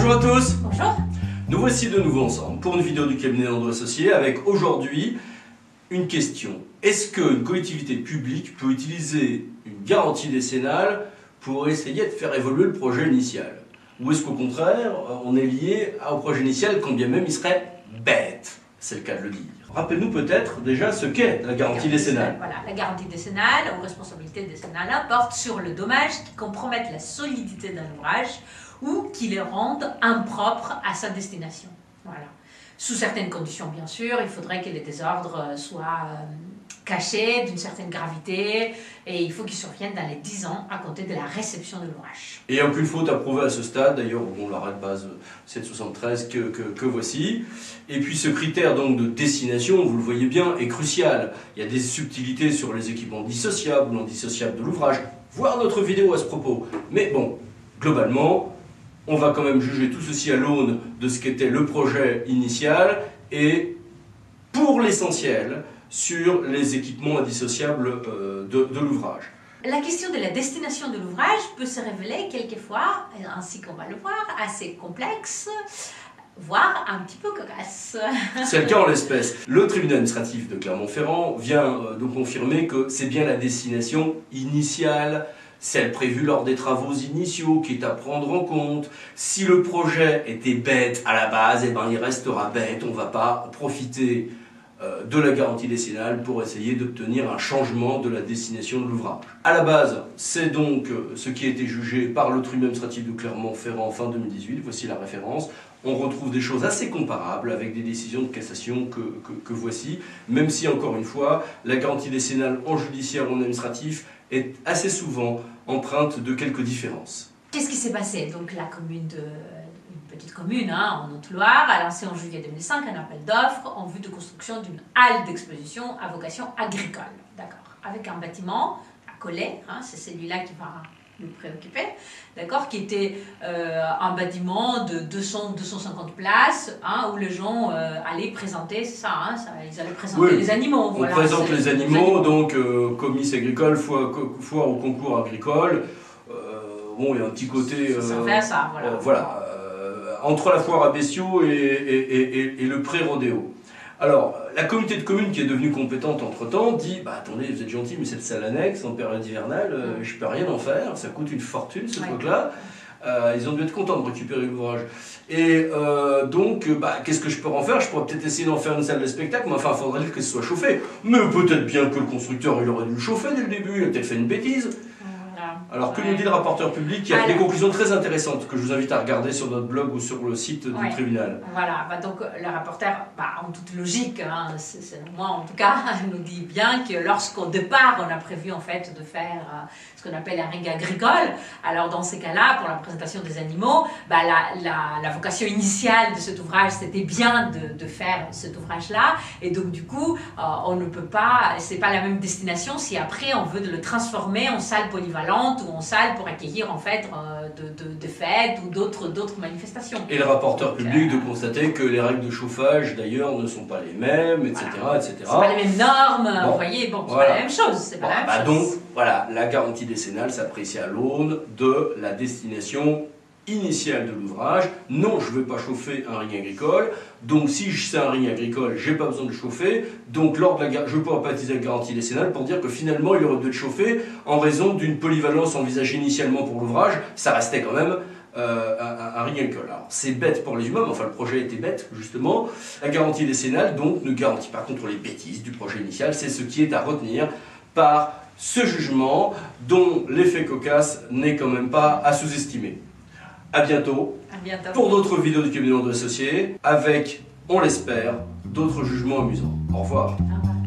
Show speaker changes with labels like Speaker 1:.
Speaker 1: Bonjour à tous.
Speaker 2: Bonjour.
Speaker 1: Nous voici de nouveau ensemble pour une vidéo du cabinet Landreau Associés avec aujourd'hui une question. Est-ce qu'une collectivité publique peut utiliser une garantie décennale pour essayer de faire évoluer le projet initial? Ou est-ce qu'au contraire, on est lié au projet initial quand bien même il serait bête? C'est le cas de le dire. Rappelle-nous peut-être déjà ce qu'est la garantie décennale.
Speaker 2: Voilà, la garantie décennale ou responsabilité décennale porte sur le dommage qui compromette la solidité d'un ouvrage ou qui le rende impropre à sa destination. Voilà. Sous certaines conditions, bien sûr, il faudrait que les désordres soient cachés d'une certaine gravité et il faut qu'ils surviennent dans les 10 ans à compter de la réception de l'ouvrage.
Speaker 1: Et il n'y a aucune faute à prouver à ce stade, d'ailleurs, bon, l'arrêt de base 773 que voici. Et puis ce critère donc de destination, vous le voyez bien, est crucial. Il y a des subtilités sur les équipements dissociables ou non dissociables de l'ouvrage, voir notre vidéo à ce propos. Mais bon, globalement, on va quand même juger tout ceci à l'aune de ce qu'était le projet initial et, pour l'essentiel, sur les équipements indissociables de l'ouvrage.
Speaker 2: La question de la destination de l'ouvrage peut se révéler quelquefois, ainsi qu'on va le voir, assez complexe, voire un petit peu cocasse.
Speaker 1: C'est le cas en l'espèce. Le tribunal administratif de Clermont-Ferrand vient donc confirmer que c'est bien la destination initiale, celle prévue lors des travaux initiaux, qui est à prendre en compte. Si le projet était bête à la base, eh ben, il restera bête, on ne va pas profiter de la garantie décennale pour essayer d'obtenir un changement de la destination de l'ouvrage. À la base, c'est donc ce qui a été jugé par le tribunal administratif de Clermont-Ferrand en fin 2018, voici la référence. On retrouve des choses assez comparables avec des décisions de cassation que voici, même si, encore une fois, la garantie décennale en judiciaire ou en administratif est assez souvent empreinte de quelques différences.
Speaker 2: Qu'est-ce qui s'est passé? Donc la commune une petite commune en Haute-Loire a lancé en juillet 2005 un appel d'offres en vue de construction d'une halle d'exposition à vocation agricole, d'accord, avec un bâtiment à Collet, c'est celui-là qui va nous préoccuper, d'accord, qui était un bâtiment de 200-250 places, où les gens allaient présenter, c'est ça, ils allaient présenter les animaux.
Speaker 1: On présente les animaux, donc comice agricole, foire au concours agricole. Bon, il y a un petit côté...
Speaker 2: ça fait ça,
Speaker 1: voilà. Entre la foire à bestiaux et le pré-rodéo. Alors, la communauté de communes qui est devenue compétente entre-temps dit « Bah attendez, vous êtes gentil, mais cette salle annexe en période hivernale, je peux rien en faire, ça coûte une fortune ce truc-là. » Ils ont dû être contents de récupérer l'ouvrage. Et donc, qu'est-ce que je peux en faire? Je pourrais peut-être essayer d'en faire une salle de spectacle, mais enfin, il faudrait dire que ce soit chauffé. Mais peut-être bien que le constructeur, il aurait dû le chauffer dès le début, il a peut-être fait une bêtise. Alors, que nous dit le rapporteur public qui a fait des conclusions très intéressantes que je vous invite à regarder sur notre blog ou sur le site du tribunal.
Speaker 2: Voilà, donc le rapporteur, en toute logique, moi en tout cas, nous dit bien que lorsqu'au départ on a prévu en fait de faire ce qu'on appelle un ring agricole, alors dans ces cas-là, pour la présentation des animaux, la vocation initiale de cet ouvrage, c'était bien de faire cet ouvrage-là, et donc du coup, on ne peut pas, c'est pas la même destination si après on veut le transformer en salle polyvalente ou en salle pour accueillir en fait de fêtes ou d'autres manifestations.
Speaker 1: Et le rapporteur public de constater que les règles de chauffage d'ailleurs ne sont pas les mêmes, etc.
Speaker 2: C'est pas les mêmes normes, vous voyez, c'est pas la même chose. C'est pas la même chose.
Speaker 1: Donc voilà, la garantie décennale s'apprécie à l'aune de la destination initiale de l'ouvrage. Non, je ne veux pas chauffer un ring agricole, donc si c'est un ring agricole, j'ai pas besoin de le chauffer, donc lors de je peux pas utiliser la garantie décennale pour dire que finalement il aurait dû être chauffé en raison d'une polyvalence envisagée initialement pour l'ouvrage, ça restait quand même un ring agricole. Alors c'est bête pour les humains, mais enfin le projet était bête justement. La garantie décennale donc ne garantit pas contre les bêtises du projet initial, c'est ce qui est à retenir par ce jugement dont l'effet cocasse n'est quand même pas à sous-estimer. À bientôt pour d'autres vidéos du cabinet Landreau Associés avec, on l'espère, d'autres jugements amusants. Au revoir.
Speaker 2: Au revoir.